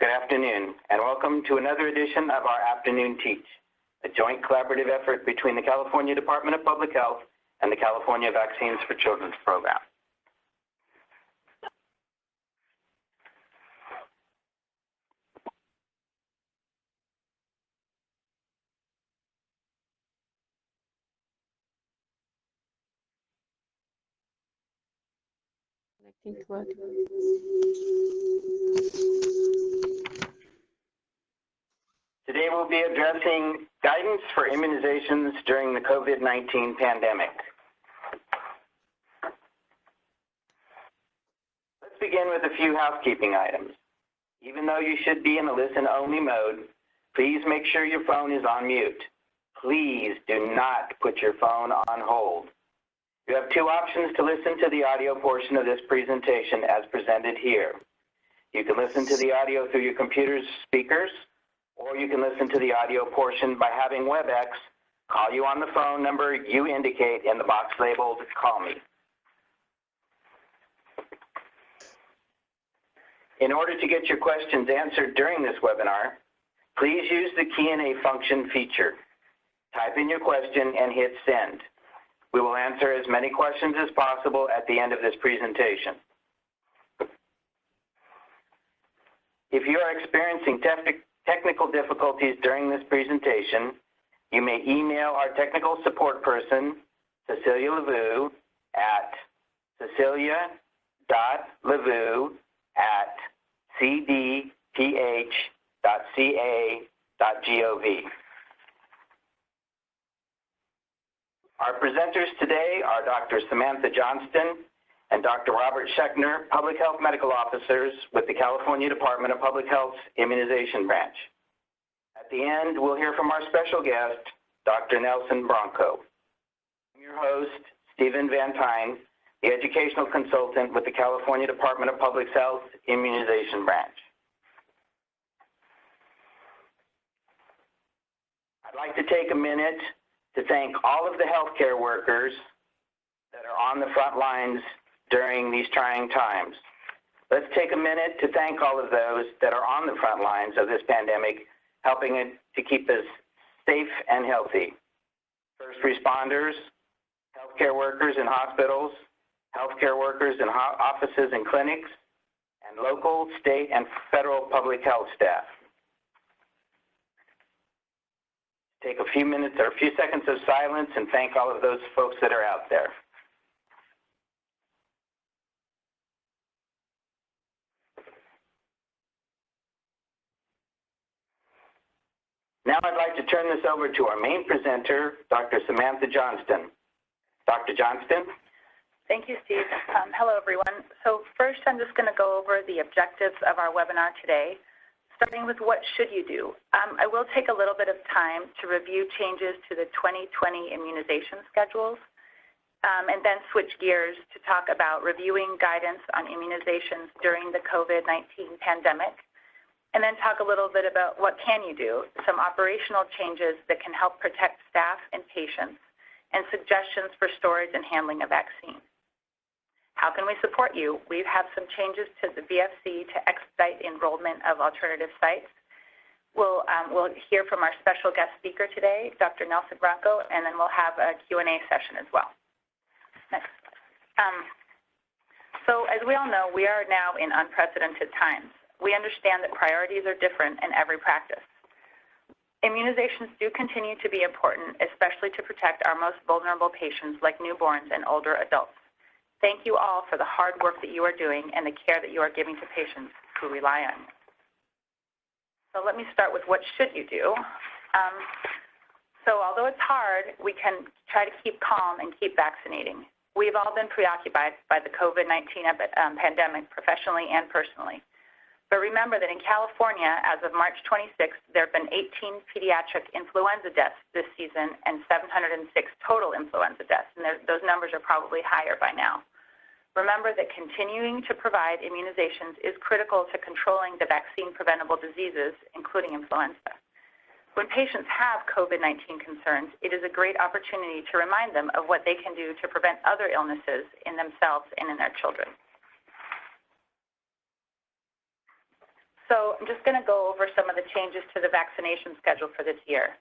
Good afternoon, and welcome to another edition of our Afternoon Teach, a joint collaborative effort between the California Department of Public Health and the California Vaccines for Children's program. Today we'll be addressing guidance for immunizations during the COVID-19 pandemic. Let's begin with a few housekeeping items. Even though you should be in a listen-only mode, please make sure your phone is on mute. Please do not put your phone on hold. You have two options to listen to the audio portion of this presentation as presented here. You can listen to the audio through your computer's speakers, or you can listen to the audio portion by having WebEx call you on the phone number you indicate in the box labeled "Call Me." In order to get your questions answered during this webinar, please use the Q&A function feature. Type in your question and hit send. We will answer as many questions as possible at the end of this presentation. If you are experiencing technical difficulties during this presentation, you may email our technical support person, Cecilia Lavu, at cecilia.lavu@cdph.ca.gov. Our presenters today are Dr. Samantha Johnston and Dr. Robert Schechner, Public Health Medical Officers with the California Department of Public Health's Immunization Branch. At the end, we'll hear from our special guest, Dr. Nelson Bronco. I'm your host, Stephen Van Tine, the Educational Consultant with the California Department of Public Health's Immunization Branch. I'd like to take a minute to thank all of the healthcare workers that are on the front lines during these trying times. Let's take a minute to thank all of those that are on the front lines of this pandemic, helping it to keep us safe and healthy. First responders, healthcare workers in hospitals, healthcare workers in offices and clinics, and local, state, and federal public health staff. Take a few minutes or a few seconds of silence and thank all of those folks that are out there. Now I'd like to turn this over to our main presenter, Dr. Samantha Johnston. Dr. Johnston? Thank you, Steve. Hello, everyone. So first, I'm just going to go over the objectives of our webinar today, starting with what should you do. I will take a little bit of time to review changes to the 2020 immunization schedules, and then switch gears to talk about reviewing guidance on immunizations during the COVID-19 pandemic, and then talk a little bit about what can you do, some operational changes that can help protect staff and patients, and suggestions for storage and handling of vaccine. How can we support you? We have some changes to the VFC to expedite enrollment of alternative sites. We'll hear from our special guest speaker today, Dr. Nelson Bronco, and then we'll have a Q&A session as well. Next slide. So as we all know, we are now in unprecedented times. We understand that priorities are different in every practice. Immunizations do continue to be important, especially to protect our most vulnerable patients like newborns and older adults. Thank you all for the hard work that you are doing and the care that you are giving to patients who rely on you. So let me start with what should you do. So although it's hard, we can try to keep calm and keep vaccinating. We've all been preoccupied by the COVID-19 pandemic professionally and personally. But remember that in California, as of March 26th, there have been 18 pediatric influenza deaths this season and 706 total influenza deaths, and those numbers are probably higher by now. Remember that continuing to provide immunizations is critical to controlling the vaccine-preventable diseases, including influenza. When patients have COVID-19 concerns, it is a great opportunity to remind them of what they can do to prevent other illnesses in themselves and in their children. So I'm just going to go over some of the changes to the vaccination schedule for this year.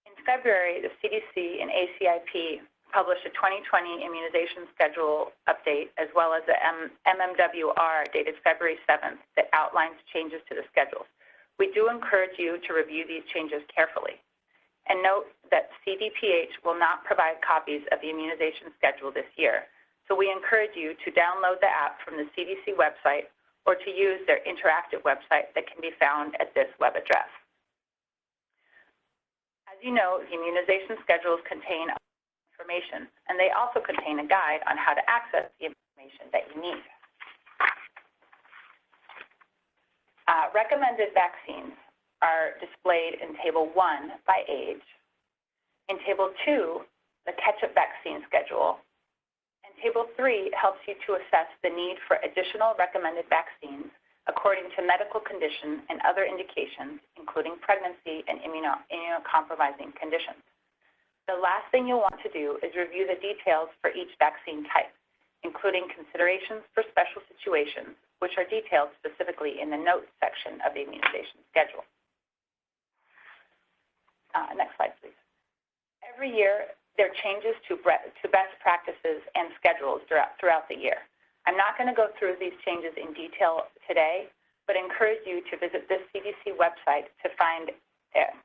In February, the CDC and ACIP published a 2020 immunization schedule update, as well as the MMWR dated February 7th that outlines changes to the schedules. We do encourage you to review these changes carefully. And note that CDPH will not provide copies of the immunization schedule this year, so we encourage you to download the app from the CDC website or to use their interactive website that can be found at this web address. As you know, the immunization schedules contain information, and they also contain a guide on how to access the information that you need. Recommended vaccines are displayed in Table 1 by age, in Table 2, the catch-up vaccine schedule, and Table 3 helps you to assess the need for additional recommended vaccines according to medical condition and other indications, including pregnancy and immunocompromising conditions. The last thing you'll want to do is review the details for each vaccine type, including considerations for special situations, which are detailed specifically in the notes section of the immunization schedule. Next slide, please. Every year, there are changes to best practices and schedules throughout the year. I'm not going to go through these changes in detail today, but encourage you to visit this CDC website to find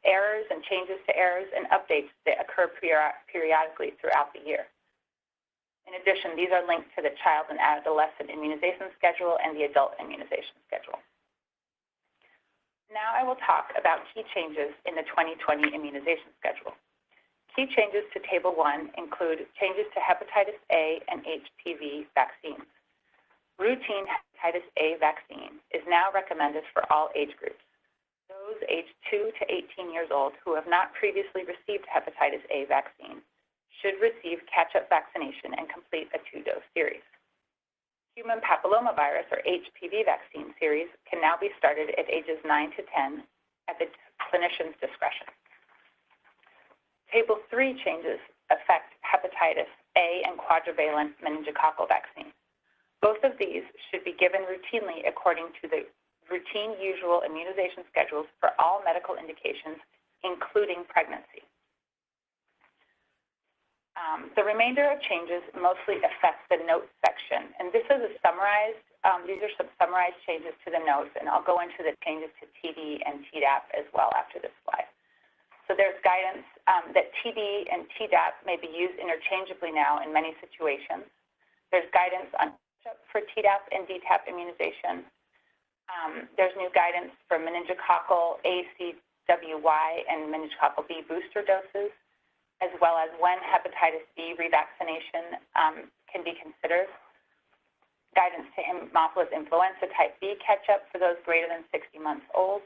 errors and changes to errors and updates that occur periodically throughout the year. In addition, these are linked to the child and adolescent immunization schedule and the adult immunization schedule. Now I will talk about key changes in the 2020 immunization schedule. Key changes to Table 1 include changes to hepatitis A and HPV vaccines. Routine hepatitis A vaccine is now recommended for all age groups. Those aged 2 to 18 years old who have not previously received hepatitis A vaccine should receive catch-up vaccination and complete a 2-dose series. Human papillomavirus, or HPV vaccine series, can now be started at ages 9 to 10 at the clinician's discretion. Table 3 changes affect hepatitis A and quadrivalent meningococcal vaccine. Both of these should be given routinely according to the routine usual immunization schedules for all medical indications, including pregnancy. The remainder of changes mostly affect the notes section, and this is a summarized, these are some summarized changes to the notes, and I'll go into the changes to TD and Tdap as well after this slide. So there's guidance that TD and Tdap may be used interchangeably now in many situations. There's guidance on for Tdap and Dtap immunization. There's new guidance for meningococcal ACWY and meningococcal B booster doses, as well as when hepatitis B revaccination can be considered. Guidance to Haemophilus influenza type B catch-up for those greater than 60 months old.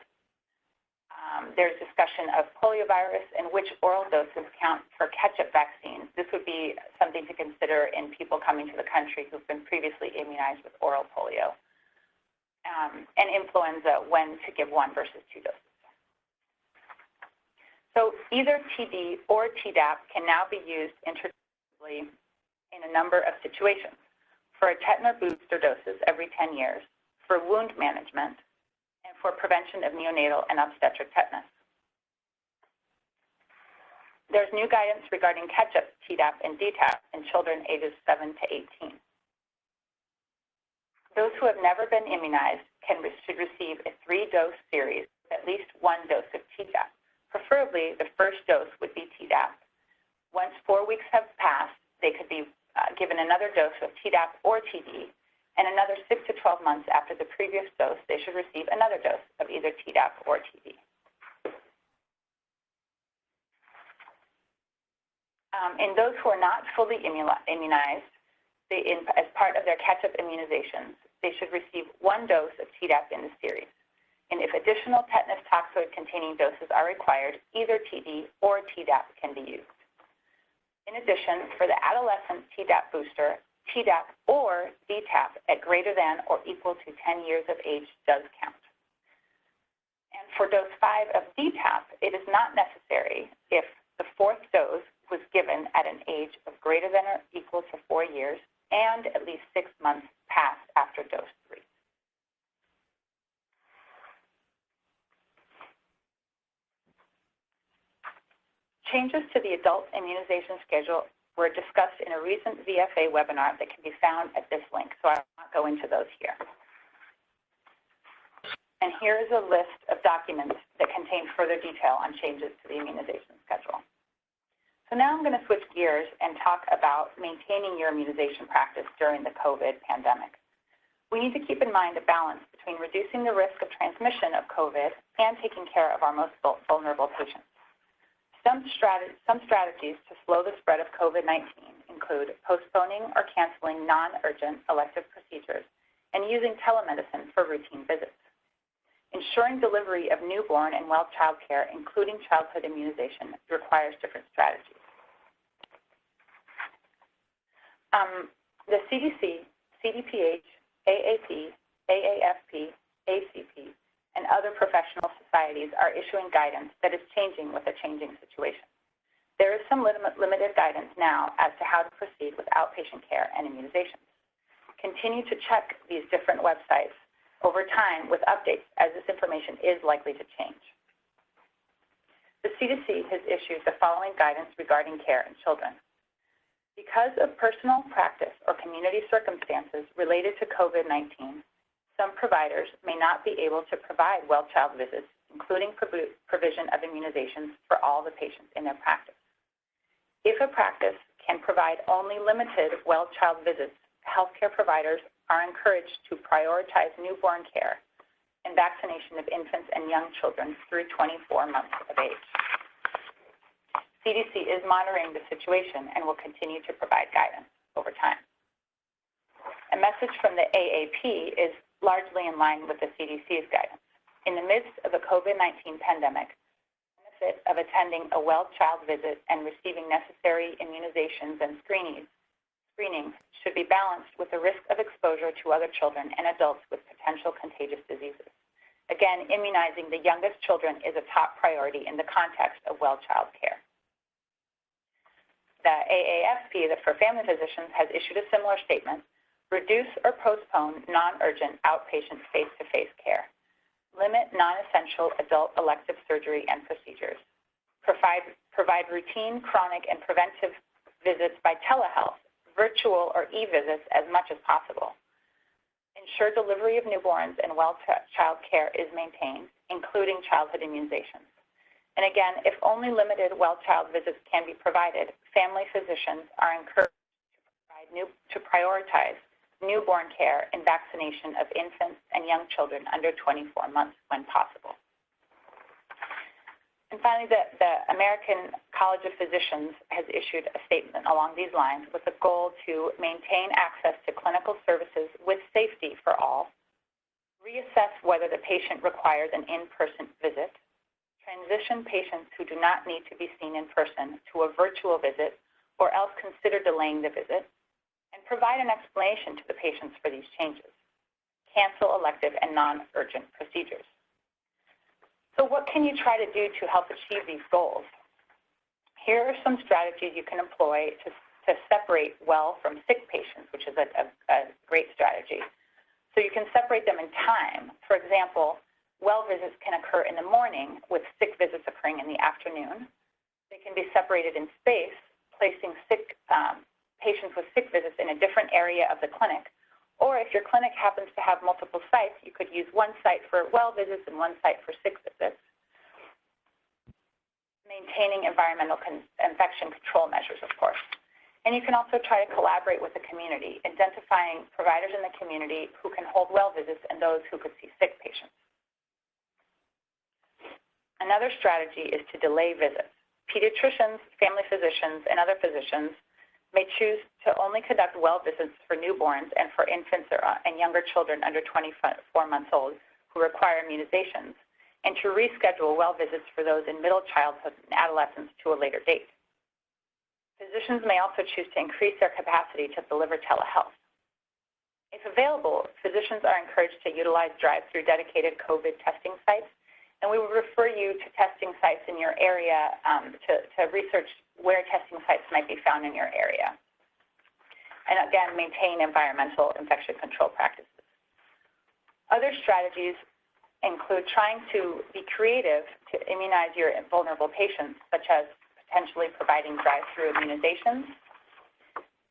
There's discussion of poliovirus and which oral doses count for catch-up vaccines. This would be something to consider in people coming to the country who've been previously immunized with oral polio. And influenza, when to give 1 versus 2 doses. So either TD or Tdap can now be used interchangeably in a number of situations. For tetanus booster doses every 10 years, for wound management, and for prevention of neonatal and obstetric tetanus. There's new guidance regarding catch-up Tdap and Dtap in children ages 7 to 18. Those who have never been immunized should receive a 3-dose series with at least 1 dose of Tdap. Preferably, the first dose would be Tdap. Once 4 weeks have passed, they could be given another dose of Tdap or TD, and another 6 to 12 months after the previous dose, they should receive another dose of either Tdap or TD. In those who are not fully immunized, as part of their catch-up immunizations, they should receive 1 dose of Tdap in the series. And if additional tetanus toxoid-containing doses are required, either TD or Tdap can be used. In addition, for the adolescent Tdap booster, Tdap or Dtap at greater than or equal to 10 years of age does count. And for dose 5 of Dtap, it is not necessary if the 4th dose was given at an age of greater than or equal to 4 years and at least 6 months passed after dose 3. Changes to the adult immunization schedule were discussed in a recent VFA webinar that can be found at this link, so I will not go into those here. And here is a list of documents that contain further detail on changes to the immunization schedule. So now I'm going to switch gears and talk about maintaining your immunization practice during the COVID pandemic. We need to keep in mind a balance between reducing the risk of transmission of COVID and taking care of our most vulnerable patients. Some strategies to slow the spread of COVID-19 include postponing or canceling non-urgent elective procedures and using telemedicine for routine visits. Ensuring delivery of newborn and well child care, including childhood immunization, requires different strategies. The CDC, CDPH, AAP, AAFP, ACP, and other professional societies are issuing guidance that is changing with a changing situation. There is some limited guidance now as to how to proceed with outpatient care and immunizations. Continue to check these different websites over time with updates as this information is likely to change. The CDC has issued the following guidance regarding care in children. Because of personal practice or community circumstances related to COVID-19, some providers may not be able to provide well child visits, including provision of immunizations for all the patients in their practice. If a practice can provide only limited well child visits, healthcare providers are encouraged to prioritize newborn care and vaccination of infants and young children through 24 months of age. CDC is monitoring the situation and will continue to provide guidance over time. A message from the AAP is largely in line with the CDC's guidance. In the midst of the COVID-19 pandemic, the benefit of attending a well child visit and receiving necessary immunizations and screenings should be balanced with the risk of exposure to other children and adults with potential contagious diseases. Again, immunizing the youngest children is a top priority in the context of well child care. The AAFP, for family physicians, has issued a similar statement. Reduce or postpone non-urgent outpatient face-to-face care. Limit non-essential adult elective surgery and procedures. Provide routine, chronic, and preventive visits by telehealth, virtual or e-visits as much as possible. Ensure delivery of newborns and well child care is maintained, including childhood immunizations. And again, if only limited well child visits can be provided, family physicians are encouraged to prioritize newborn care and vaccination of infants and young children under 24 months when possible. And finally, the American College of Physicians has issued a statement along these lines with the goal to maintain access to clinical services with safety for all, reassess whether the patient requires an in-person visit, transition patients who do not need to be seen in person to a virtual visit or else consider delaying the visit, and provide an explanation to the patients for these changes. Cancel elective and non-urgent procedures. So what can you try to do to help achieve these goals? Here are some strategies you can employ to separate well from sick patients, which is a great strategy. So you can separate them in time. For example, well visits can occur in the morning with sick visits occurring in the afternoon. They can be separated in space, placing patients with sick visits in a different area of the clinic. Or if your clinic happens to have multiple sites, you could use one site for well visits and one site for sick visits. Maintaining environmental infection control measures, of course. And you can also try to collaborate with the community, identifying providers in the community who can hold well visits and those who could see sick patients. Another strategy is to delay visits. Pediatricians, family physicians, and other physicians may choose to only conduct well visits for newborns and for infants and younger children under 24 months old who require immunizations, and to reschedule well visits for those in middle childhood and adolescence to a later date. Physicians may also choose to increase their capacity to deliver telehealth. If available, physicians are encouraged to utilize drive-through dedicated COVID testing sites, and we will refer you to testing sites in your area to research where testing sites might be found in your area. And again, maintain environmental infection control practices. Other strategies include trying to be creative to immunize your vulnerable patients, such as potentially providing drive-through immunizations.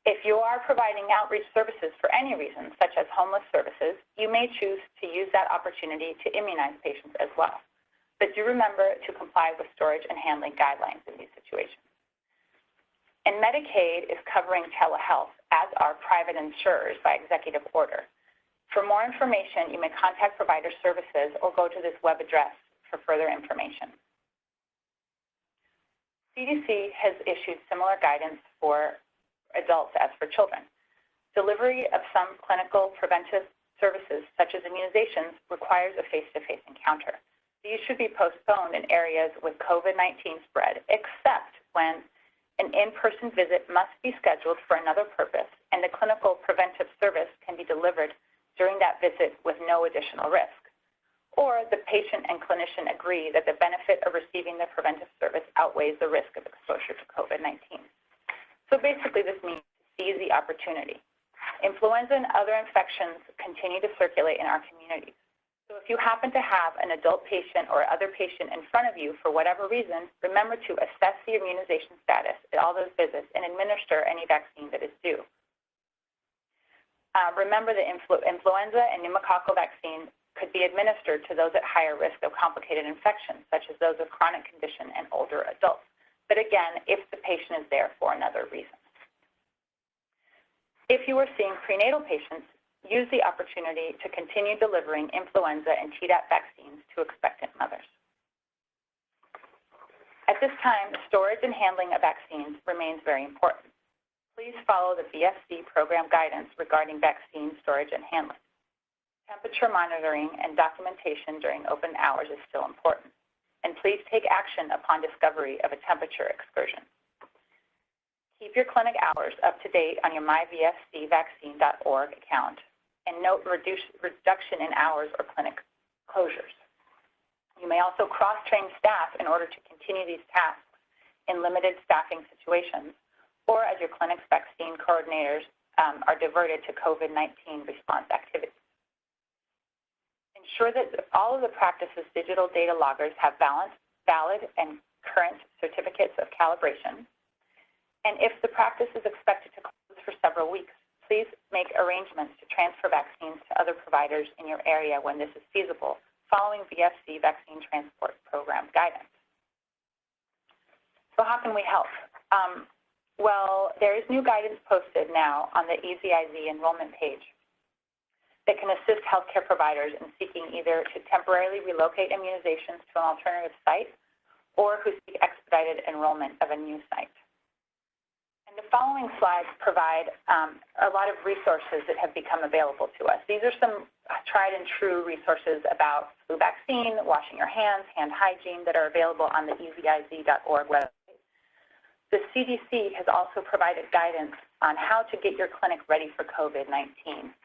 If you are providing outreach services for any reason, such as homeless services, you may choose to use that opportunity to immunize patients as well. But do remember to comply with storage and handling guidelines in these situations. And Medicaid is covering telehealth, as are private insurers by executive order. For more information, you may contact provider services or go to this web address for further information. CDC has issued similar guidance for adults as for children. Delivery of some clinical preventive services, such as immunizations, requires a face-to-face encounter. These should be postponed in areas with COVID-19 spread, except when an in-person visit must be scheduled for another purpose, and the clinical preventive service can be delivered during that visit with no additional risk. Or the patient and clinician agree that the benefit of receiving the preventive service outweighs the risk of exposure to COVID-19. So basically, this means seize the opportunity. Influenza and other infections continue to circulate in our communities. So if you happen to have an adult patient or other patient in front of you for whatever reason, remember to assess the immunization status at all those visits and administer any vaccine that is due. Remember the influenza and pneumococcal vaccine could be administered to those at higher risk of complicated infections, such as those with chronic condition and older adults. But again, if the patient is there for another reason. If you are seeing prenatal patients, use the opportunity to continue delivering influenza and Tdap vaccines to expectant mothers. At this time, storage and handling of vaccines remains very important. Please follow the VFC program guidance regarding vaccine storage and handling. Temperature monitoring and documentation during open hours is still important. And please take action upon discovery of a temperature excursion. Keep your clinic hours up to date on your myvfcvaccine.org account, and note reduction in hours or clinic closures. You may also cross-train staff in order to continue these tasks in limited staffing situations, or as your clinic's vaccine coordinators are diverted to COVID-19 response activities. Ensure that all of the practice's digital data loggers have valid and current certificates of calibration. And if the practice is expected to close for several weeks, please make arrangements to transfer vaccines to other providers in your area when this is feasible, following VFC Vaccine Transport Program guidance. So how can we help? Well, there is new guidance posted now on the EZIZ enrollment page that can assist healthcare providers in seeking either to temporarily relocate immunizations to an alternative site or who seek expedited enrollment of a new site. And the following slides provide a lot of resources that have become available to us. These are some tried and true resources about flu vaccine, washing your hands, hand hygiene that are available on the eziz.org website. The CDC has also provided guidance on how to get your clinic ready for COVID-19.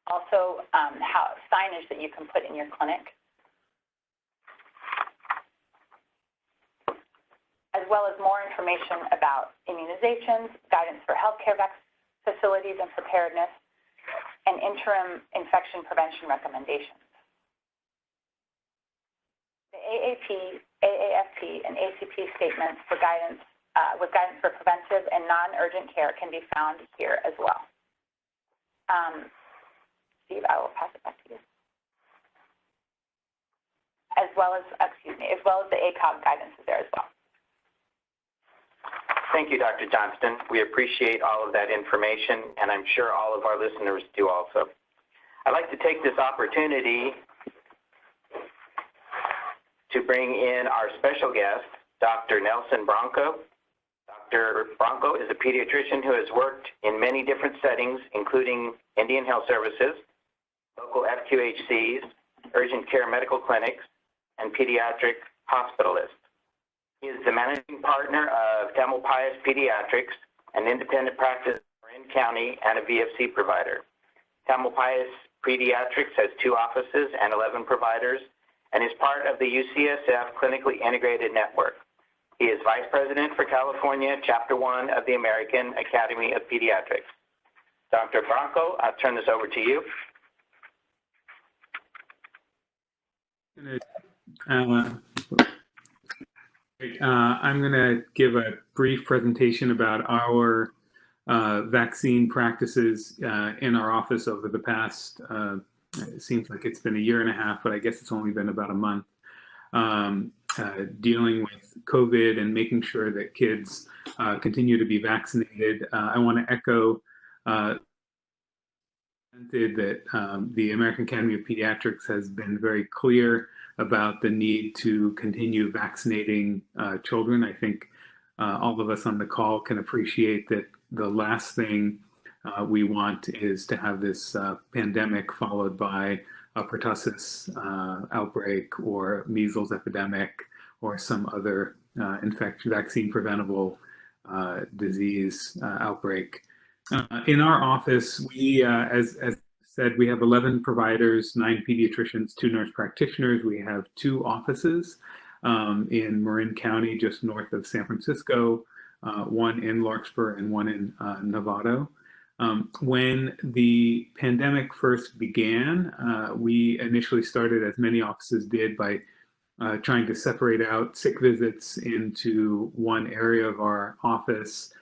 Also, signage that you can put in your clinic, as well as more information about immunizations, guidance for healthcare facilities and preparedness, and interim infection prevention recommendations. The AAFP, and ACP statements for guidance with guidance for preventive and non-urgent care can be found here as well. Steve, I will pass it back to you. As well as the ACOG guidance is there as well. Thank you, Dr. Johnston. We appreciate all of that information, and I'm sure all of our listeners do also. I'd like to take this opportunity to bring in our special guest, Dr. Nelson Branco. Dr. Branco is a pediatrician who has worked in many different settings, including Indian Health Services, local FQHCs, urgent care medical clinics, and pediatric hospitalists. He is the managing partner of Tamalpais Pediatrics, an independent practice in Marin County and a VFC provider. Tamalpais Pediatrics has 2 offices and 11 providers and is part of the UCSF Clinically Integrated Network. He is Vice President for California, Chapter 1 of the American Academy of Pediatrics. Dr. Branco, I'll turn this over to you. I'm going to give a brief presentation about our vaccine practices in our office over the past, it seems like it's been a year and a half, but I guess it's only been about a month, dealing with COVID and making sure that kids continue to be vaccinated. I want to echo that the American Academy of Pediatrics has been very clear about the need to continue vaccinating children. I think all of us on the call can appreciate that the last thing we want is to have this pandemic followed by a pertussis outbreak or measles epidemic or some other vaccine preventable disease outbreak. In our office, we, as said, we have 11 providers, 9 pediatricians, 2 nurse practitioners. We have 2 offices in Marin County, just north of San Francisco, one in Larkspur and one in Novato. When the pandemic first began, we initially started, as many offices did, by trying to separate out sick visits into one area of our office.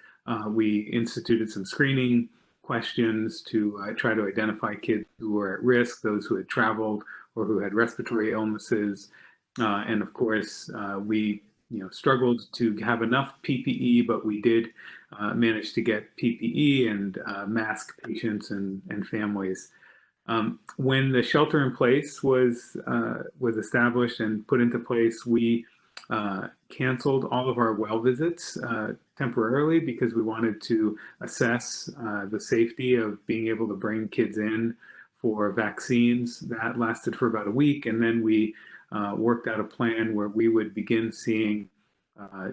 We instituted some screening questions to try to identify kids who were at risk, those who had traveled or who had respiratory illnesses. And of course, we struggled to have enough PPE, but we did manage to get PPE and mask patients and families. When the shelter in place was established and put into place, we canceled all of our well visits temporarily because we wanted to assess the safety of being able to bring kids in for vaccines. That lasted for about a week, and then we worked out a plan where we would begin seeing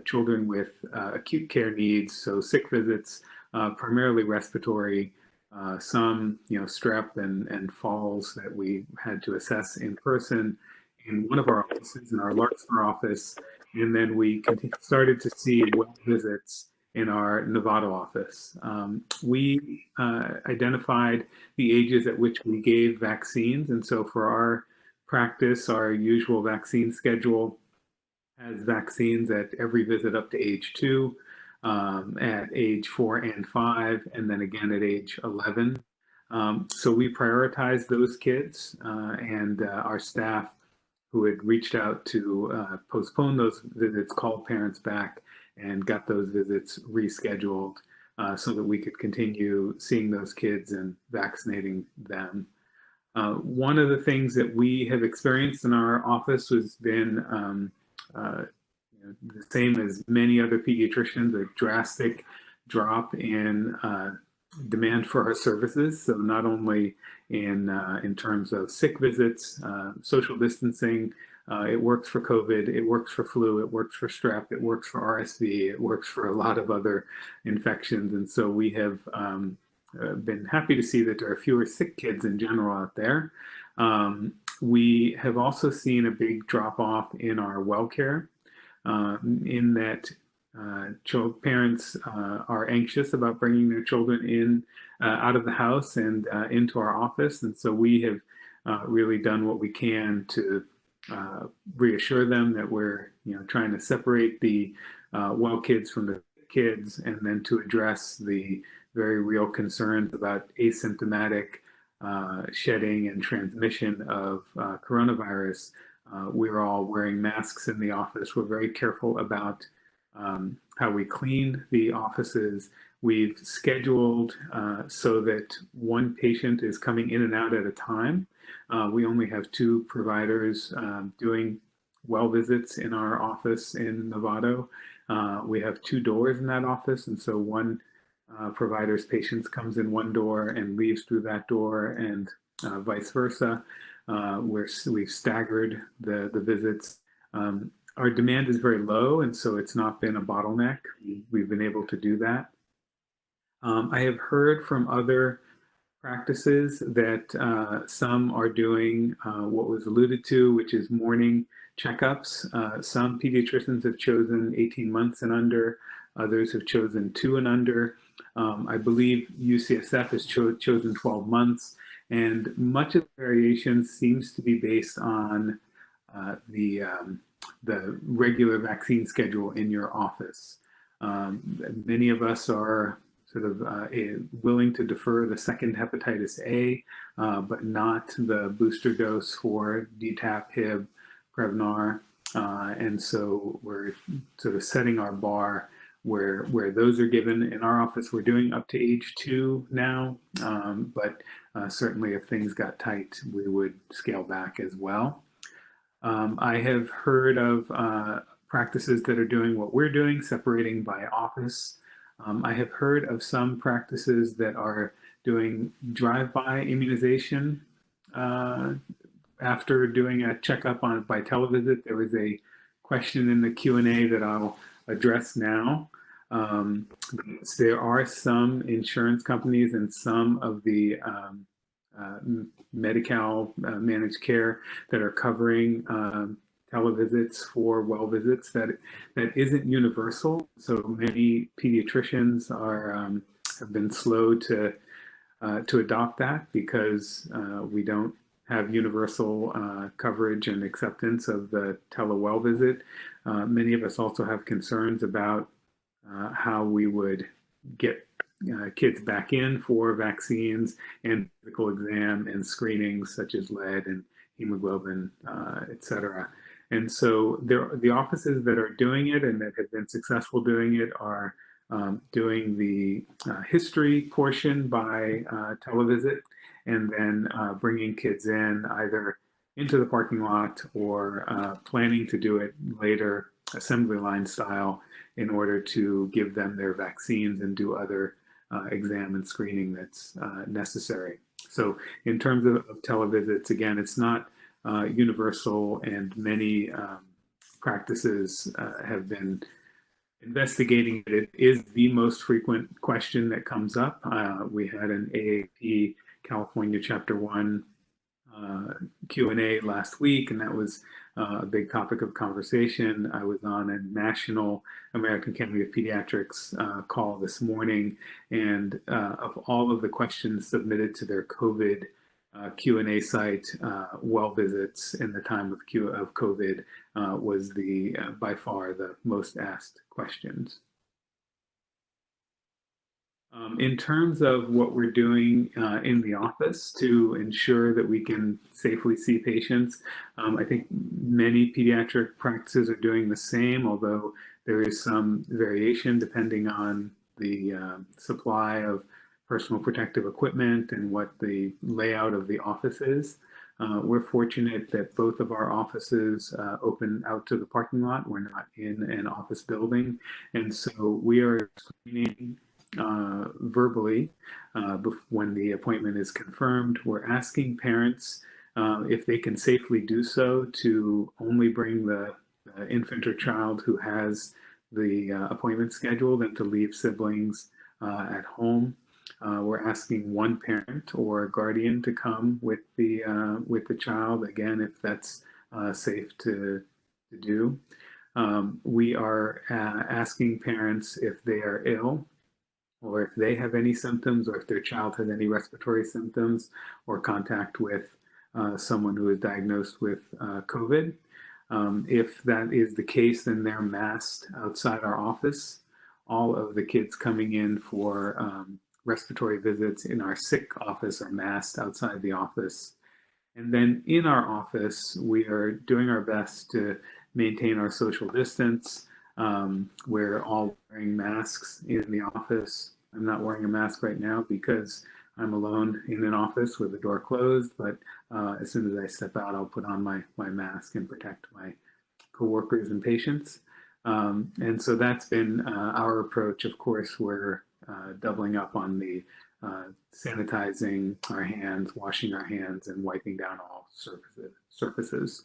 children with acute care needs, so sick visits, primarily respiratory, some strep and falls that we had to assess in person in one of our offices, in our Larkspur office, and then we started to see well visits in our Novato office. We identified the ages at which we gave vaccines, and so for our practice, our usual vaccine schedule has vaccines at every visit up to age 2, at age 4 and 5, and then again at age 11. So we prioritized those kids, and our staff who had reached out to postpone those visits called parents back and got those visits rescheduled so that we could continue seeing those kids and vaccinating them. One of the things that we have experienced in our office has been the same as many other pediatricians, a drastic drop in demand for our services. So not only in terms of sick visits, social distancing, it works for COVID, it works for flu, it works for strep, it works for RSV, it works for a lot of other infections. And so we have been happy to see that there are fewer sick kids in general out there. We have also seen a big drop off in our well care, in that parents are anxious about bringing their children in out of the house and into our office, and so we have really done what we can to reassure them that we're trying to separate the well kids from the kids, and then to address the very real concerns about asymptomatic shedding and transmission of coronavirus. We're all wearing masks in the office. We're very careful about how we clean the offices. We've scheduled so that one patient is coming in and out at a time. We only have 2 providers doing well visits in our office in Novato. We have 2 doors in that office, and so one provider's patients comes in one door and leaves through that door, and vice versa. We've staggered the visits. Our demand is very low, and so it's not been a bottleneck. We've been able to do that. I have heard from other practices that some are doing what was alluded to, which is morning checkups. Some pediatricians have chosen 18 months and under. Others have chosen 2 and under. I believe UCSF has chosen 12 months, and much of the variation seems to be based on the regular vaccine schedule in your office. Many of us are sort of willing to defer the second hepatitis A, but not the booster dose for DTaP, Hib, Prevnar. And so we're sort of setting our bar where those are given. In our office, we're doing up to age 2 now, but certainly if things got tight, we would scale back as well. I have heard of practices that are doing what we're doing, separating by office. I have heard of some practices that are doing drive-by immunization after doing a checkup on by televisit. There was a question in the Q&A that I'll address now. There are some insurance companies and some of the Medi-Cal managed care that are covering televisits for well visits. That isn't universal. So many pediatricians have been slow to adopt that because we don't have universal coverage and acceptance of the tele-well visit. Many of us also have concerns about how we would get kids back in for vaccines and physical exam and screenings such as lead and hemoglobin, et cetera. And so the offices that are doing it and that have been successful doing it are doing the history portion by televisit, and then bringing kids in either into the parking lot or planning to do it later assembly line style in order to give them their vaccines and do other exam and screening that's necessary. So in terms of televisits, again, it's not universal, and many practices have been investigating it. It is the most frequent question that comes up. We had an AAP California Chapter 1 Q&A last week, and that was a big topic of conversation. I was on a national American Academy of Pediatrics call this morning, and of all of the questions submitted to their COVID Q&A site, well visits in the time of COVID was by far the most asked questions. In terms of what we're doing in the office to ensure that we can safely see patients, I think many pediatric practices are doing the same, although there is some variation depending on the supply of personal protective equipment and what the layout of the office is. We're fortunate that both of our offices open out to the parking lot. We're not in an office building, and so we are screening verbally when the appointment is confirmed. We're asking parents if they can safely do so to only bring the infant or child who has the appointment scheduled and to leave siblings at home. We're asking one parent or guardian to come with the child, again, if that's safe to do. We are asking parents if they are ill, or if they have any symptoms, or if their child has any respiratory symptoms or contact with someone who is diagnosed with COVID. If that is the case, then they're masked outside our office. All of the kids coming in for respiratory visits in our sick office are masked outside the office. And then in our office, we are doing our best to maintain our social distance. We're all wearing masks in the office. I'm not wearing a mask right now because I'm alone in an office with the door closed, but as soon as I step out, I'll put on my mask and protect my coworkers and patients. And so that's been our approach. Of course, we're doubling up on the sanitizing our hands, washing our hands, and wiping down all surfaces.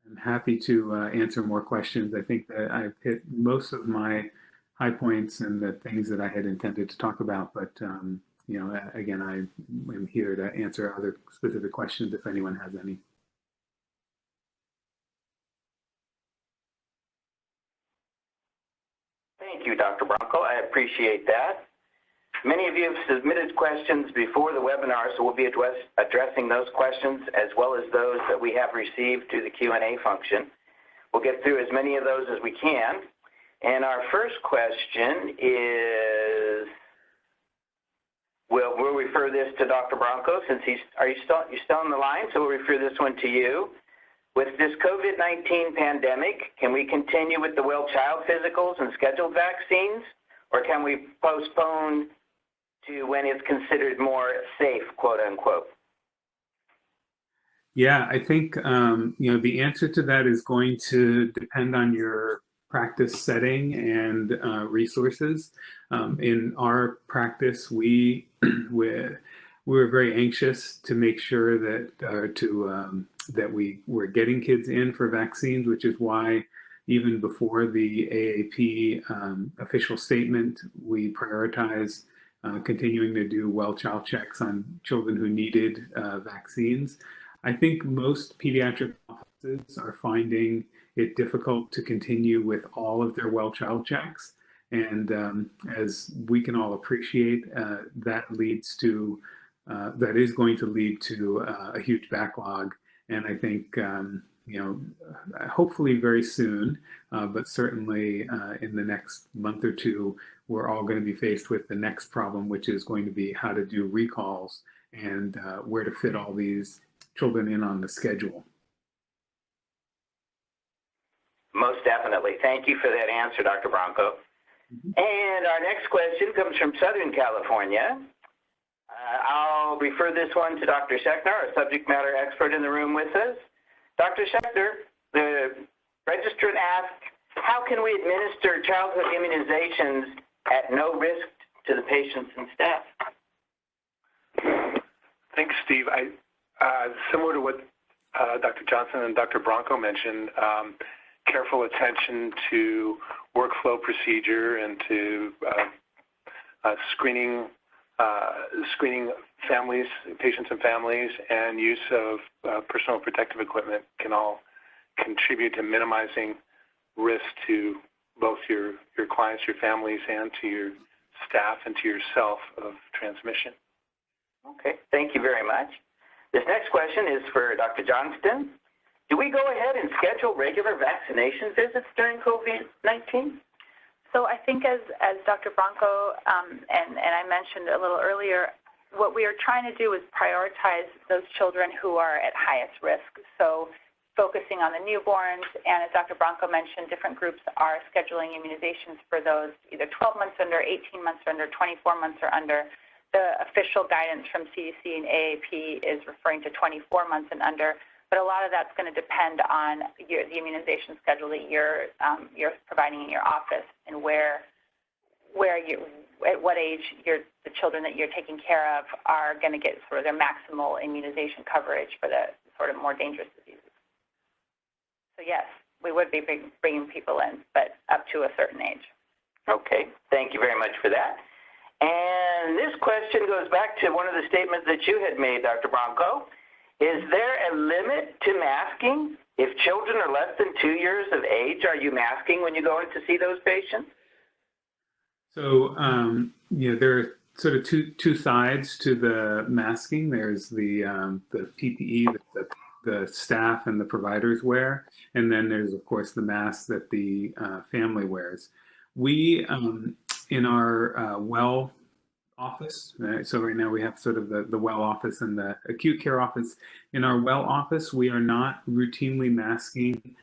I'm happy to answer more questions. I think that I've hit most of my high points and the things that I had intended to talk about, but you know, again, I am here to answer other specific questions if anyone has any. Thank you, Dr. Bronco. I appreciate that. Many of you have submitted questions before the webinar, so we'll be addressing those questions as well as those that we have received through the Q&A function. We'll get through as many of those as we can. And our first question is, we'll refer this to Dr. Bronco since you're still on the line, so we'll refer this one to you. With this COVID-19 pandemic, can we continue with the well child physicals and scheduled vaccines, or can we postpone to when it's considered more safe, quote unquote? Yeah, I think the answer to that is going to depend on your practice setting and resources. In our practice, we're very anxious to make sure that that we were getting kids in for vaccines, which is why even before the AAP official statement, we prioritize continuing to do well child checks on children who needed vaccines. I think most pediatric offices are finding it difficult to continue with all of their well child checks. And as we can all appreciate, that is going to lead to a huge backlog. And I think, hopefully very soon, but certainly in the next month or two, we're all going to be faced with the next problem, which is going to be how to do recalls and where to fit all these children in on the schedule. Most definitely. Thank you for that answer, Dr. Bronco. And our next question comes from Southern California. I'll refer this one to Dr. Schechner, our subject matter expert in the room with us. Dr. Schechner, the registrant asked, how can we administer childhood immunizations at no risk to the patients and staff? Thanks, Steve. Similar to what Dr. Johnson and Dr. Bronco mentioned, careful attention to workflow procedure and to screening families, patients and families, and use of personal protective equipment can all contribute to minimizing risk to both your clients, your families, and to your staff and to yourself of transmission. Okay, thank you very much. This next question is for Dr. Johnston. Do we go ahead and schedule regular vaccination visits during COVID-19? So I think as Dr. Bronco and I mentioned a little earlier, what we are trying to do is prioritize those children who are at highest risk. So focusing on the newborns, and as Dr. Bronco mentioned, different groups are scheduling immunizations for those either 12 months under, 18 months under, 24 months or under. The official guidance from CDC and AAP is referring to 24 months and under. But a lot of that's going to depend on the immunization schedule that you're providing in your office and at what age the children that you're taking care of are going to get sort of their maximal immunization coverage for the sort of more dangerous diseases. So yes, we would be bringing people in, but up to a certain age. Okay, thank you very much for that. And this question goes back to one of the statements that you had made, Dr. Bronco. Is there a limit to masking? If children are less than 2 years of age, are you masking when you go in to see those patients? So, there are sort of two sides to the masking. There's the PPE that the staff and the providers wear, and then there's, of course, the mask that the family wears. We, in our well office, so right now we have sort of the well office and the acute care office. In our well office, we are not routinely masking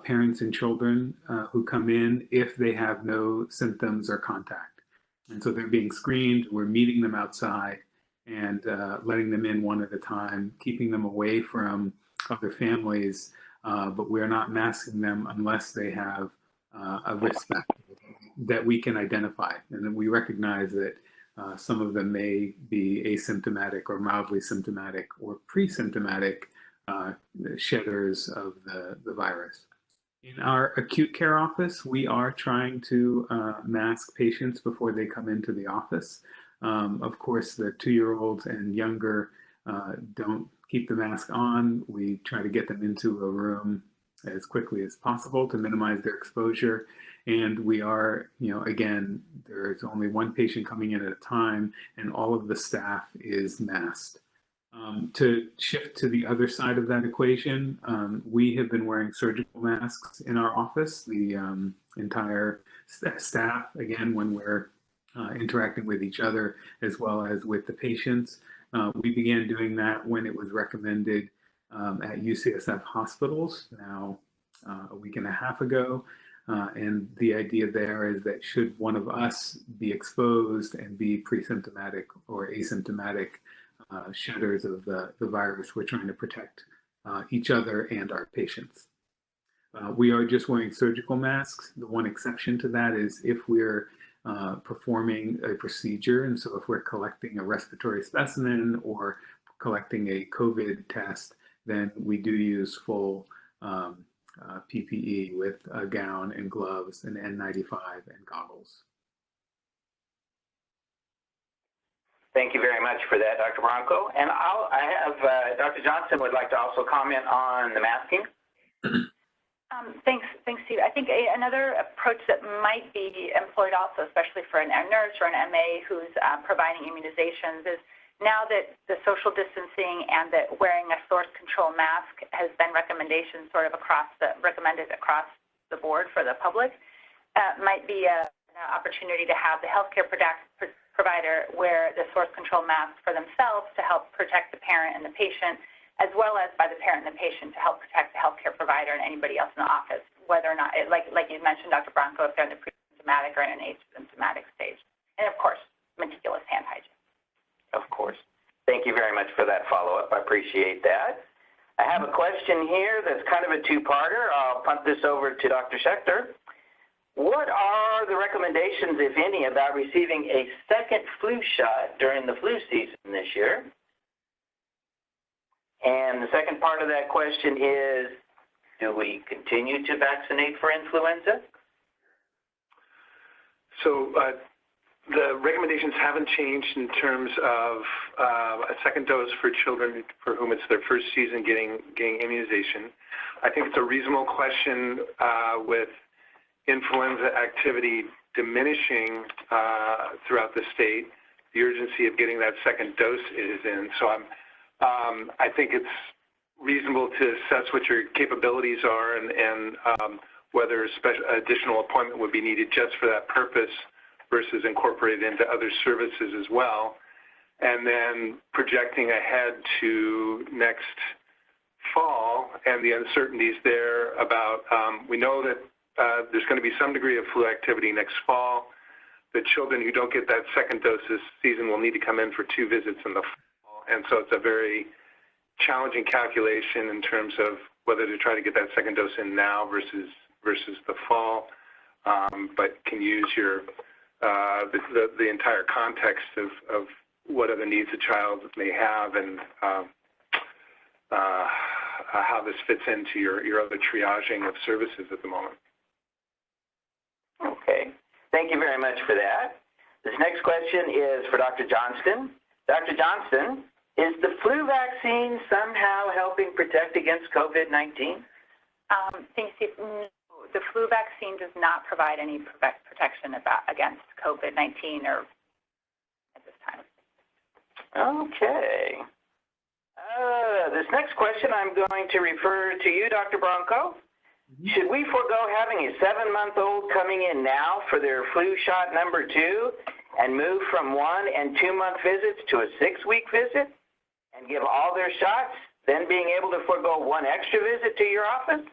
parents and children who come in if they have no symptoms or contact. And so they're being screened, we're meeting them outside and letting them in one at a time, keeping them away from other families, but we're not masking them unless they have a risk factor that we can identify. And then we recognize that some of them may be asymptomatic or mildly symptomatic or pre-symptomatic shedders of the virus. In our acute care office, we are trying to mask patients before they come into the office. Of course, the 2-year-olds and younger don't keep the mask on. We try to get them into a room as quickly as possible to minimize their exposure. And we are, again, there's only one patient coming in at a time, and all of the staff is masked. To shift to the other side of that equation, we have been wearing surgical masks in our office, the entire staff, again, when we're interacting with each other as well as with the patients. We began doing that when it was recommended at UCSF hospitals now a week and a half ago. And the idea there is that should one of us be exposed and be pre-symptomatic or asymptomatic shedders of the virus, we're trying to protect each other and our patients. We are just wearing surgical masks. The one exception to that is if we're performing a procedure, and so if we're collecting a respiratory specimen or collecting a COVID test, then we do use full PPE with a gown and gloves and N95 and goggles. Thank you very much for that, Dr. Bronco. And I have Dr. Johnson would like to also comment on the masking. Thanks, Steve. I think another approach that might be employed also, especially for a nurse or an MA who's providing immunizations, is now that the social distancing and that wearing a source control mask has been recommended across the board for the public, might be an opportunity to have the healthcare provider wear the source control mask for themselves to help protect the parent and the patient, as well as by the parent and the patient to help protect the healthcare provider and anybody else in the office, whether or not, like you mentioned, Dr. Bronco, if they're in the pre-symptomatic or in an asymptomatic stage. And of course, meticulous hand hygiene. Of course. Thank you very much for that follow-up. I appreciate that. I have a question here that's kind of a two-parter. I'll punt this over to Dr. Schechter. What are the recommendations, if any, about receiving a second flu shot during the flu season this year? And the second part of that question is, do we continue to vaccinate for influenza? So the recommendations haven't changed in terms of a second dose for children for whom it's their first season getting immunization. I think it's a reasonable question with influenza activity diminishing throughout the state. The urgency of getting that second dose is in. So I think it's reasonable to assess what your capabilities are and whether additional appointment would be needed just for that purpose versus incorporated into other services as well. And then projecting ahead to next fall and the uncertainties there about, we know that there's going to be some degree of flu activity next fall. The children who don't get that second dose this season will need to come in for 2 visits in the fall. And so it's a very challenging calculation in terms of whether to try to get that second dose in now versus the fall, but can use your the entire context of what other needs a child may have and how this fits into your other triaging of services at the moment. Okay. Thank you very much for that. This next question is for Dr. Johnston. Dr. Johnston, is the flu vaccine somehow helping protect against COVID-19? Thanks, Steve. No, the flu vaccine does not provide any protection against COVID-19 or at this time. Okay. This next question I'm going to refer to you, Dr. Bronco. Should we forego having a 7-month-old coming in now for their flu shot number 2 and move from 1 and 2 month visits to a 6-week visit and give all their shots, then being able to forego 1 extra visit to your office?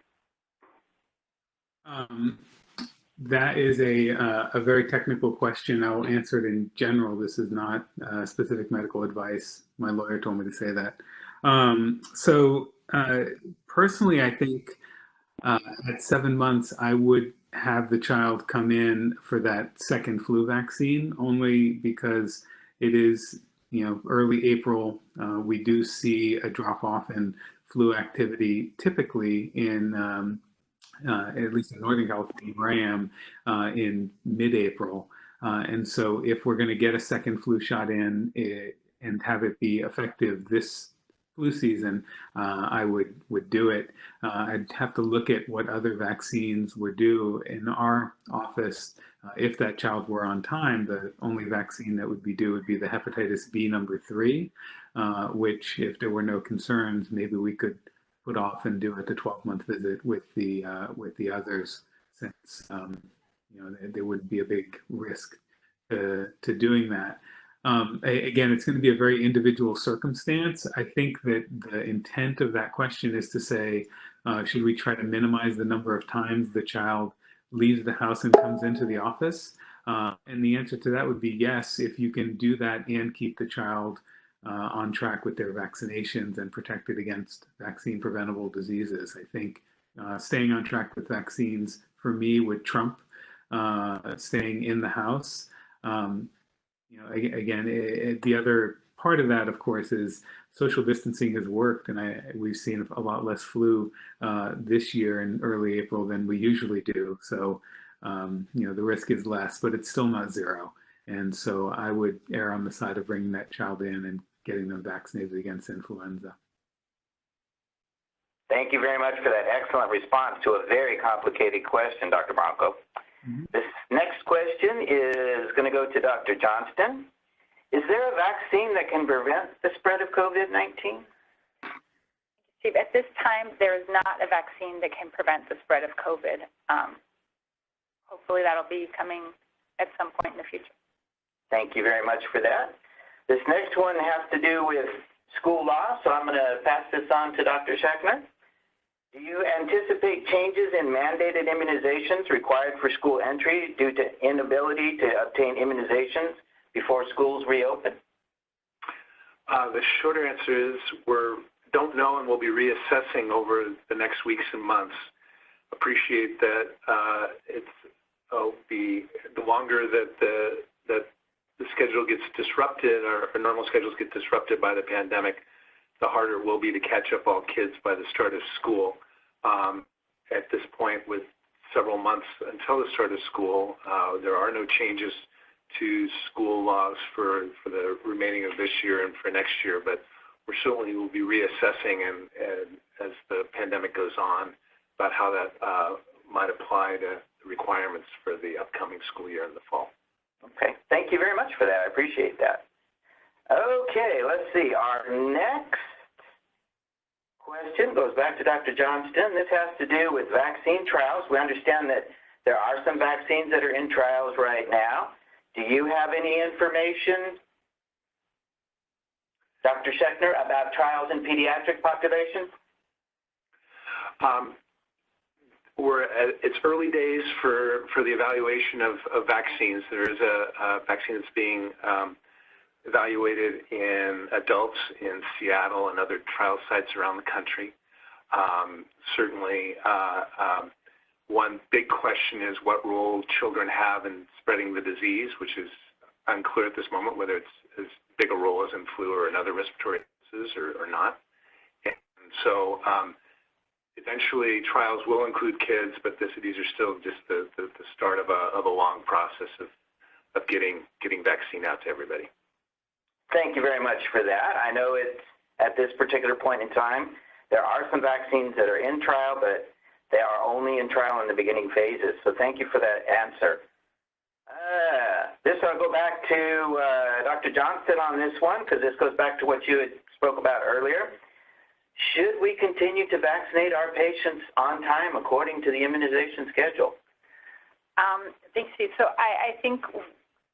That is a very technical question. I will answer it in general. This is not specific medical advice. My lawyer told me to say that. Personally, I think at 7 months, I would have the child come in for that second flu vaccine, only because it is, early April. We do see a drop off in flu activity typically in, at least in Northern California, where I am, in mid-April. And so if we're going to get a second flu shot in and have it be effective this flu season, I would do it. I'd have to look at what other vaccines were due in our office. If that child were on time, the only vaccine that would be due would be the hepatitis B #3, which, if there were no concerns, maybe we could put off and do at the 12-month visit with the others, since there would be a big risk to doing that. Again, it's going to be a very individual circumstance. I think that the intent of that question is to say, should we try to minimize the number of times the child leaves the house and comes into the office? And the answer to that would be yes, if you can do that and keep the child on track with their vaccinations and protected against vaccine preventable diseases. I think staying on track with vaccines for me would trump staying in the house. Again, the other part of that, of course, is social distancing has worked, and we've seen a lot less flu this year in early April than we usually do. So, the risk is less, but it's still not zero. And so I would err on the side of bringing that child in and getting them vaccinated against influenza. Thank you very much for that excellent response to a very complicated question, Dr. Bronco. Mm-hmm. This next question is going to go to Dr. Johnston. Is there a vaccine that can prevent the spread of COVID-19? Steve, at this time, there is not a vaccine that can prevent the spread of COVID. Hopefully that'll be coming at some point in the future. Thank you very much for that. This next one has to do with school law, so I'm going to pass this on to Dr. Schechner. Do you anticipate changes in mandated immunizations required for school entry due to inability to obtain immunizations before schools reopen? The shorter answer is we don't know, and we'll be reassessing over the next weeks and months. Appreciate that the longer that the schedule gets disrupted, or normal schedules get disrupted by the pandemic, the harder it will be to catch up all kids by the start of school. At this point, with several months until the start of school, there are no changes to school laws for the remaining of this year and for next year, but we certainly will be reassessing and as the pandemic goes on about how that might apply to the requirements for the upcoming school year in the fall. Okay, thank you very much for that. I appreciate that. Okay, let's see. Our next question goes back to Dr. Johnston. This has to do with vaccine trials. We understand that there are some vaccines that are in trials right now. Do you have any information, Dr. Schechner, about trials in pediatric populations? It's early days for the evaluation of vaccines. There is a vaccine that's being evaluated in adults in Seattle and other trial sites around the country. Certainly, one big question is what role children have in spreading the disease, which is unclear at this moment, whether it's as big a role as in flu or in other respiratory diseases or not. And so eventually trials will include kids, but these are still just the start of a long process of getting vaccine out to everybody. Thank you very much for that. I know it's at this particular point in time, there are some vaccines that are in trial, but they are only in trial in the beginning phases. So thank you for that answer. I'll go back to Dr. Johnston on this one, because this goes back to what you had spoke about earlier. Should we continue to vaccinate our patients on time according to the immunization schedule? Thanks, Steve. So I think,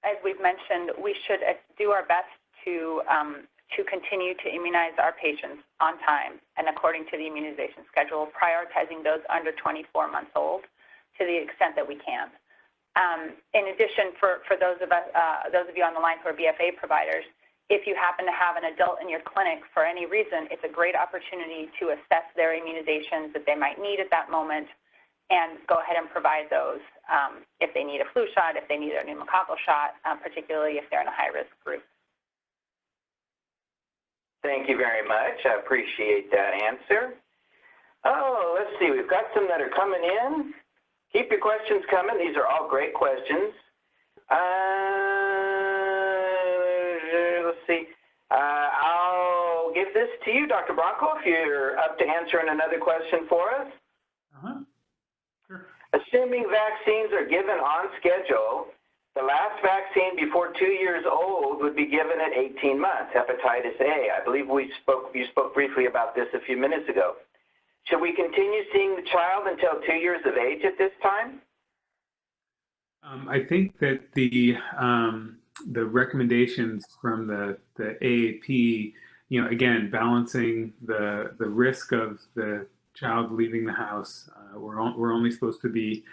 as we've mentioned, we should do our best to continue to immunize our patients on time and according to the immunization schedule, prioritizing those under 24 months old to the extent that we can. In addition, for those of you on the line who are BFA providers, if you happen to have an adult in your clinic for any reason, it's a great opportunity to assess their immunizations that they might need at that moment and go ahead and provide those if they need a flu shot, if they need a pneumococcal shot, particularly if they're in a high-risk group. Thank you very much. I appreciate that answer. Oh, let's see. We've got some that are coming in. Keep your questions coming. These are all great questions. Let's see. I'll give this to you, Dr. Bronco, if you're up to answering another question for us. Sure. Assuming vaccines are given on schedule, the last vaccine before 2 years old would be given at 18 months, hepatitis A. I believe you spoke briefly about this a few minutes ago. Should we continue seeing the child until 2 years of age at this time? I think that the recommendations from the AAP, again, balancing the risk of the child leaving the house. We're only supposed to be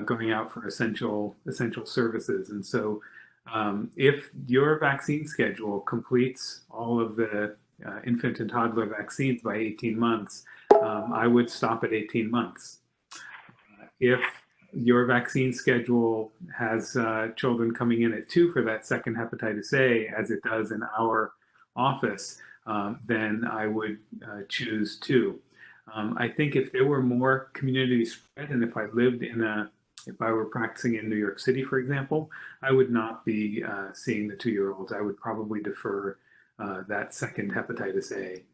going out for essential services, and so if your vaccine schedule completes all of the infant and toddler vaccines by 18 months, I would stop at 18 months. If your vaccine schedule has children coming in at 2 for that second hepatitis A, as it does in our office, then I would choose 2. I think if there were more community spread, and if I were practicing in New York City, for example, I would not be seeing the 2-year-olds. I would probably defer that second hepatitis A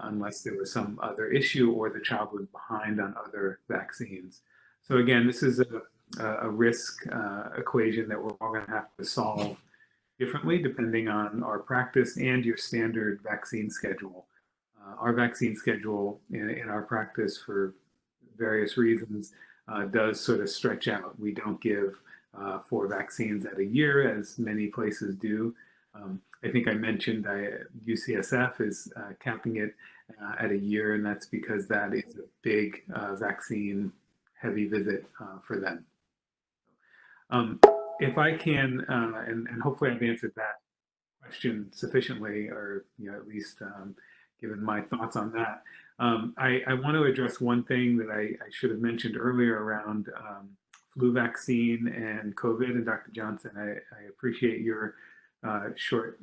unless there was some other issue or the child was behind on other vaccines. So again, this is a risk equation that we're all going to have to solve differently depending on our practice and your standard vaccine schedule. Our vaccine schedule in our practice, for various reasons, does sort of stretch out. We don't give 4 vaccines at a year as many places do. I think I mentioned UCSF is capping it at a year, and that's because that is a big vaccine heavy visit for them. If I can, and hopefully I've answered that question sufficiently, or at least given my thoughts on that. I want to address one thing that I should have mentioned earlier around flu vaccine and COVID. And Dr. Johnson, I appreciate your short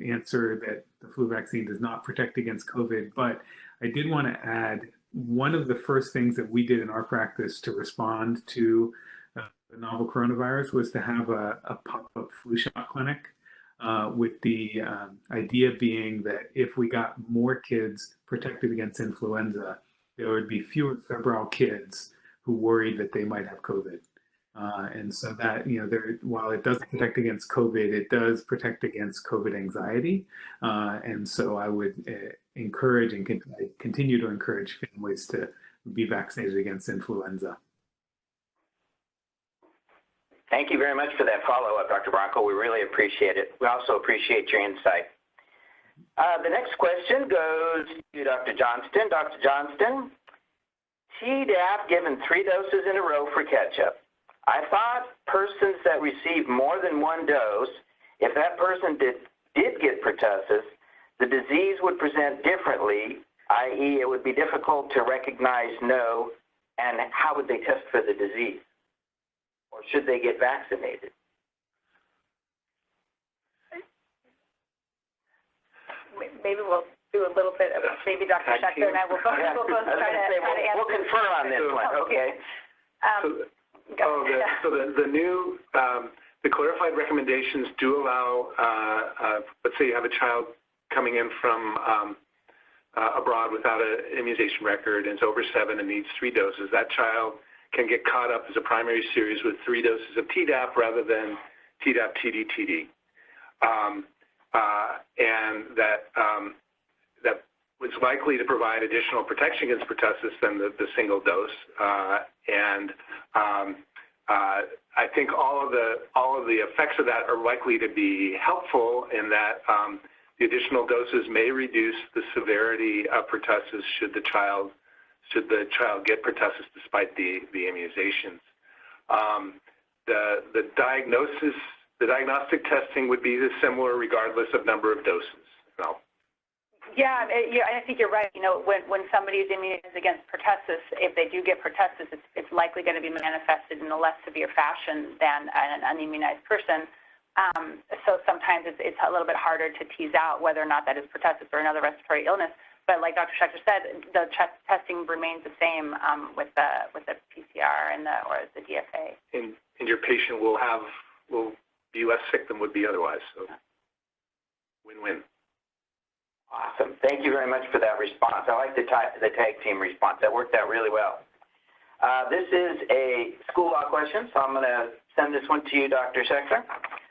answer that the flu vaccine does not protect against COVID, but I did want to add one of the first things that we did in our practice to respond to the novel coronavirus was to have a pop-up flu shot clinic, with the idea being that if we got more kids protected against influenza, there would be fewer febrile kids who worried that they might have COVID. And so that, while it doesn't protect against COVID, it does protect against COVID anxiety. And so I would encourage and continue to encourage families to be vaccinated against influenza. Thank you very much for that follow-up, Dr. Bronco. We really appreciate it. We also appreciate your insight. The next question goes to Dr. Johnston. Dr. Johnston, Tdap given 3 doses in a row for catch-up. I thought persons that received more than 1 dose, if that person did get pertussis, the disease would present differently, i.e. it would be difficult to recognize no, and how would they test for the disease? Or should they get vaccinated? Maybe we'll do a little bit of, maybe Dr. Schechter and I will both try to answer. We'll confer on this one, okay. So the new, the clarified recommendations do allow, let's say you have a child coming in from abroad without an immunization record and is over 7 and needs 3 doses. That child can get caught up as a primary series with 3 doses of Tdap rather than Tdap, TD, TD. And that was likely to provide additional protection against pertussis than the single dose. I think all of the effects of that are likely to be helpful in that the additional doses may reduce the severity of pertussis should the child get pertussis despite the immunizations. The diagnostic testing would be similar regardless of number of doses. So. Yeah, I think you're right. When somebody is immunized against pertussis, if they do get pertussis, it's likely going to be manifested in a less severe fashion than an unimmunized person. So sometimes it's a little bit harder to tease out whether or not that is pertussis or another respiratory illness. But like Dr. Schechter said, the testing remains the same with the PCR or the DFA. And your patient will be less sick than would be otherwise. So win-win. Awesome. Awesome. Thank you very much for that response. I like the tag team response. That worked out really well. This is a school law question, so I'm going to send this one to you, Dr. Schechter.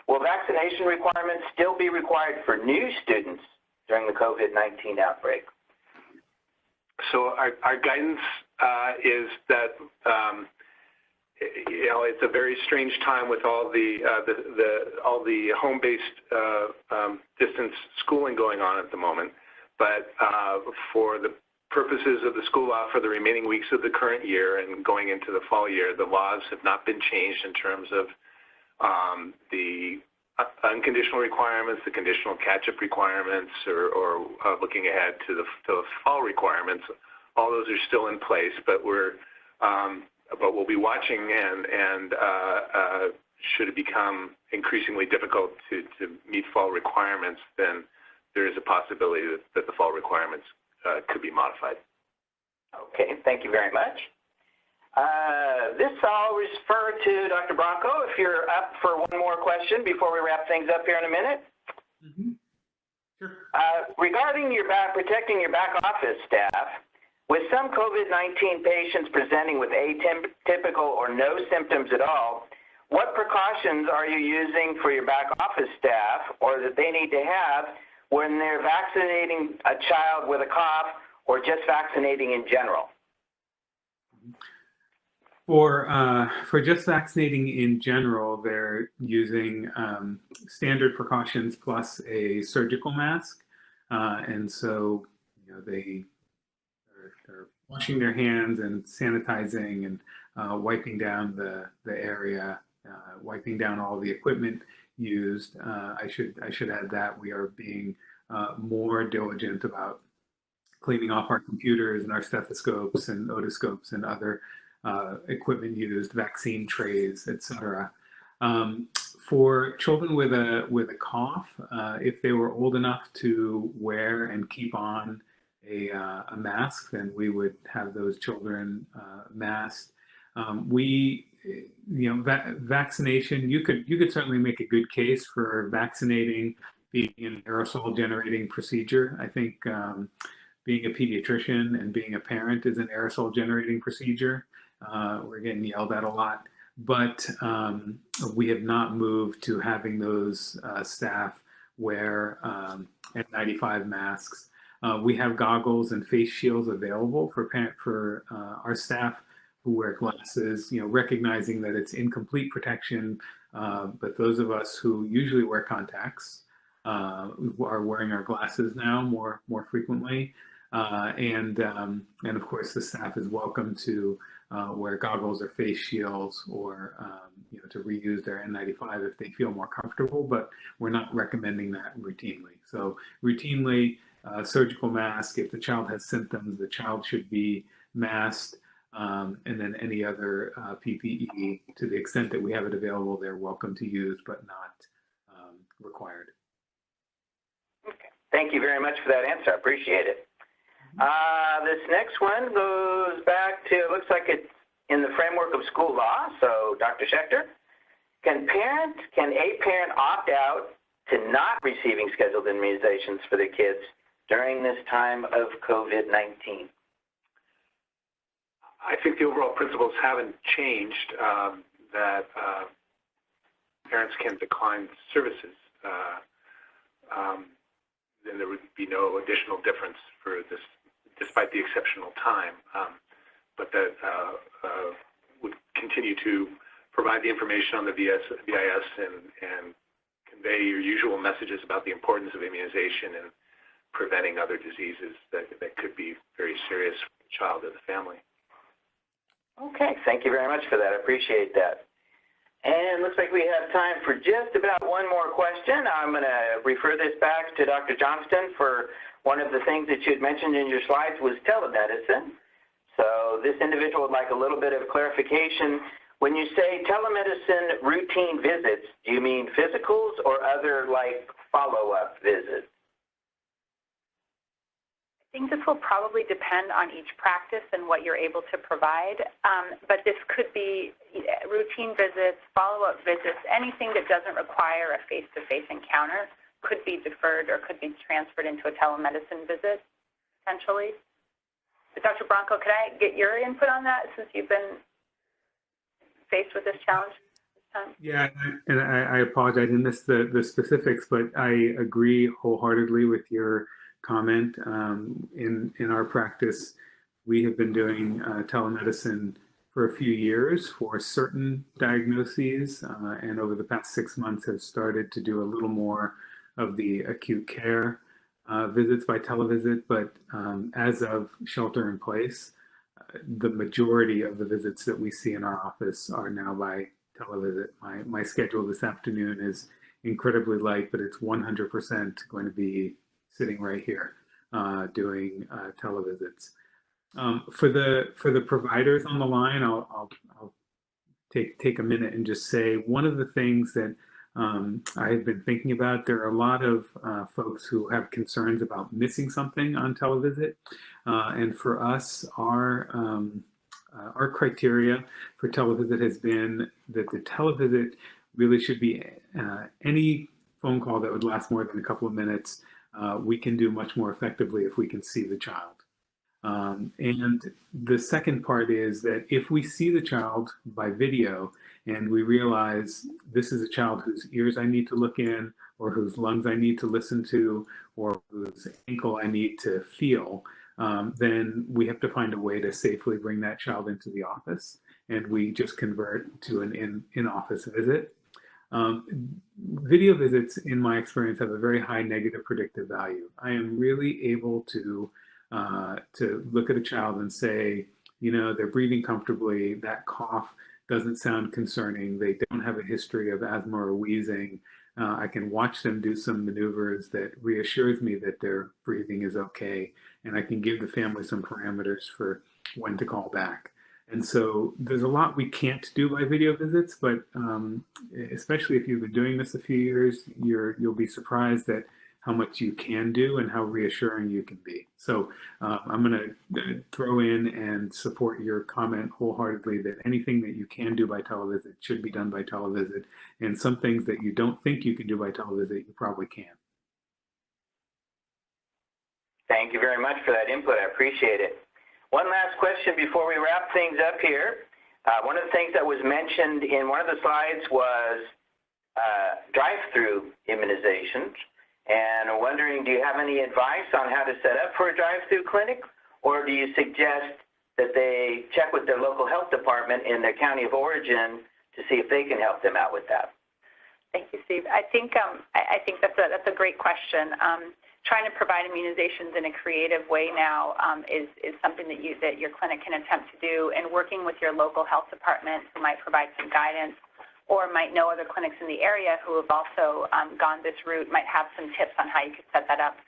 Will vaccination requirements still be required for new students during the COVID-19 outbreak? So our guidance is that it's a very strange time with all the home-based distance schooling going on at the moment. But for the purposes of the school law for the remaining weeks of the current year and going into the fall year, the laws have not been changed in terms of the unconditional requirements, the conditional catch-up requirements, or looking ahead to the fall requirements. All those are still in place, but we'll be watching, and should it become increasingly difficult to meet fall requirements, then there is a possibility that the fall requirements could be modified. Okay, thank you very much. This I'll refer to Dr. Bronco if you're up for one more question before we wrap things up here in a minute. Mm-hmm. Sure. Regarding protecting your back office staff, with some COVID-19 patients presenting with atypical or no symptoms at all, what precautions are you using for your back office staff or that they need to have when they're vaccinating a child with a cough or just vaccinating in general? For just vaccinating in general, they're using standard precautions plus a surgical mask, and so they're washing their hands and sanitizing and wiping down the area, wiping down all the equipment used. I should add that we are being more diligent about cleaning off our computers and our stethoscopes and otoscopes and other equipment used, vaccine trays, etc. For children with a cough, if they were old enough to wear and keep on a mask, then we would have those children masked. Vaccination, you could certainly make a good case for vaccinating being an aerosol generating procedure. I think being a pediatrician and being a parent is an aerosol generating procedure. We're getting yelled at a lot, but we have not moved to having those staff wear N95 masks. We have goggles and face shields available for our staff who wear glasses, recognizing that it's incomplete protection, but those of us who usually wear contacts are wearing our glasses now more frequently. And of course, the staff is welcome to wear goggles or face shields or to reuse their N95 if they feel more comfortable, but we're not recommending that routinely. So routinely, surgical mask. If the child has symptoms, the child should be masked, and then any other PPE, to the extent that we have it available, they're welcome to use, but not required. Okay. Thank you very much for that answer. I appreciate it. This next one goes back to, it looks like it's in the framework of school law. So, Dr. Schechter, can a parent opt out to not receiving scheduled immunizations for their kids during this time of COVID-19? I think the overall principles haven't changed, that parents can decline services. Then there would be no additional difference for this, despite the exceptional time. But that would continue to provide the information on the VIS and convey your usual messages about the importance of immunization and preventing other diseases that could be very serious for the child or the family. Okay, thank you very much for that. I appreciate that. And looks like we have time for just about one more question. I'm going to refer this back to Dr. Johnston for one of the things that you had mentioned in your slides was telemedicine. So this individual would like a little bit of clarification. When you say telemedicine routine visits, do you mean physicals or other like follow-up visits? I think this will probably depend on each practice and what you're able to provide, but this could be routine visits, follow-up visits, anything that doesn't require a face-to-face encounter. could be deferred or could be transferred into a telemedicine visit, potentially. But Dr. Branco, could I get your input on that since you've been faced with this challenge this time? Yeah, and I apologize, I missed the specifics, but I agree wholeheartedly with your comment. In our practice, we have been doing telemedicine for a few years for certain diagnoses, and over the past 6 months have started to do a little more of the acute care visits by televisit. But as of shelter in place, the majority of the visits that we see in our office are now by televisit. My schedule this afternoon is incredibly light, but it's 100% going to be sitting right here doing televisits. For the providers on the line, I'll take a minute and just say one of the things that I've been thinking about. There are a lot of folks who have concerns about missing something on televisit, and for us, our criteria for televisit has been that the televisit really should be any phone call that would last more than a couple of minutes. We can do much more effectively if we can see the child. And the second part is that if we see the child by video and we realize this is a child whose ears I need to look in, or whose lungs I need to listen to, or whose ankle I need to feel, then we have to find a way to safely bring that child into the office, and we just convert to an in-office visit. Video visits, in my experience, have a very high negative predictive value. I am really able to look at a child and say, you know, they're breathing comfortably, that cough doesn't sound concerning, they don't have a history of asthma or wheezing. I can watch them do some maneuvers that reassures me that their breathing is okay, and I can give the family some parameters for when to call back. And so there's a lot we can't do by video visits, but especially if you've been doing this a few years, you'll be surprised at how much you can do and how reassuring you can be. So I'm going to throw in and support your comment wholeheartedly that anything that you can do by televisit should be done by televisit, and some things that you don't think you can do by televisit, you probably can. Thank you very much for that input. I appreciate it. One last question before we wrap things up here. One of the things that was mentioned in one of the slides was drive-through immunizations. And I'm wondering, do you have any advice on how to set up for a drive-through clinic, or do you suggest that they check with their local health department in their county of origin to see if they can help them out with that? Thank you, Steve. I think that's a great question. Trying to provide immunizations in a creative way now is something that your clinic can attempt to do, and working with your local health department who might provide some guidance, or might know other clinics in the area who have also gone this route, might have some tips on how you could set that up.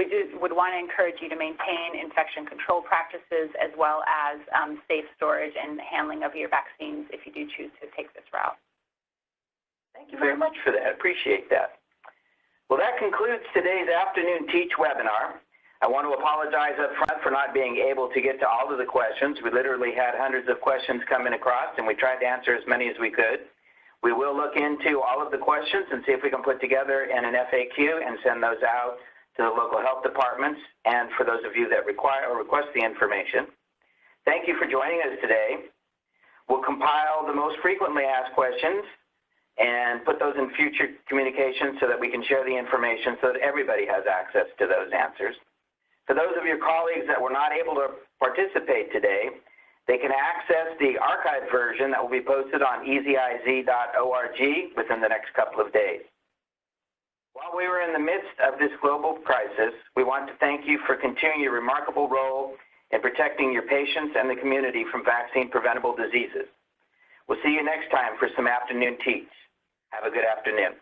We would want to encourage you to maintain infection control practices as well as safe storage and handling of your vaccines if you do choose to take this route. Thank you very much for that. I appreciate that. Well, that concludes today's Afternoon Teach webinar. I want to apologize up front for not being able to get to all of the questions. We literally had hundreds of questions coming across, and we tried to answer as many as we could. We will look into all of the questions and see if we can put together in an FAQ and send those out to the local health departments and for those of you that require or request the information. Thank you for joining us today. We'll compile the most frequently asked questions and put those in future communications so that we can share the information so that everybody has access to those answers. For those of your colleagues that were not able to participate today, they can access the archived version that will be posted on easyiz.org within the next couple of days. While we were in the midst of this global crisis, we want to thank you for continuing your remarkable role in protecting your patients and the community from vaccine-preventable diseases. We'll see you next time for some Afternoon Teach. Have a good afternoon.